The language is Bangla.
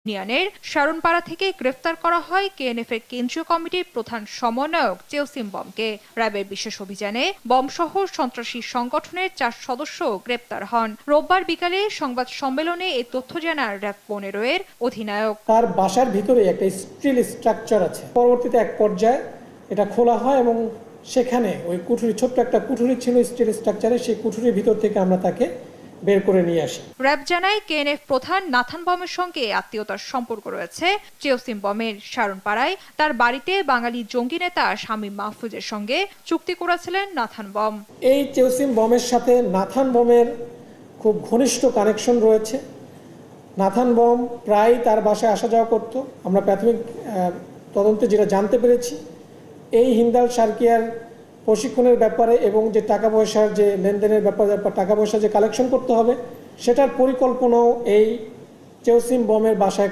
ইউনিয়নের শারুনপাড়া থেকে গ্রেফতার করা হয় কেএনএফ এর কেন্দ্রীয় কমিটির প্রধান সমন্বয়ক চেওসিম বমকে। র্যাবের বিশেষ অভিযানে বমসহ সন্ত্রাসী সংগঠনের 4 সদস্য গ্রেপ্তার হন। রোববার বিকালে সংবাদ সম্মেলনে এই তথ্য জানান র্যাব 15 এর অধিনায়ক। তার বাসার ভিতরে একটা স্টিল স্ট্রাকচার আছে। পরবর্তীতে এক পর্যায়ে এটা খোলা হয় এবং সেখানে ওই কুঠুরি, ছোট্ট একটা কুঠুরি ছিল স্টিল স্ট্রাকচারে, সেই কুঠুরির ভিতর থেকে আমরা তাকে বের করে নিয়ে আসি। র্যাব জানায় কেএনএফ প্রধান নাথান বমের সঙ্গে আত্মীয়তার সম্পর্ক রয়েছে চেওসিম বমের। শারুনপাড়ায় তার বাড়িতে বাঙালি জঙ্গি নেতা শামীম মাহফুজের সঙ্গে চুক্তি করেছিলেন নাথান বম। এই চেওসিম বমের সাথে নাথান বমের খুব ঘনিষ্ঠ কানেকশন রয়েছে। নাথান বম প্রায় তার বাসায় আসা যাওয়া করত। আমরা প্রাথমিক তদন্তে যেটা জানতে পেরেছি, এই হিন্দাল সার্কিয়ার প্রশিক্ষণের ব্যাপারে এবং যে টাকা পয়সার যে লেনদেনের ব্যাপারে, টাকা পয়সা যে কালেকশন করতে হবে, সেটার পরিকল্পনাও এই চেওসিম বমের বাসায়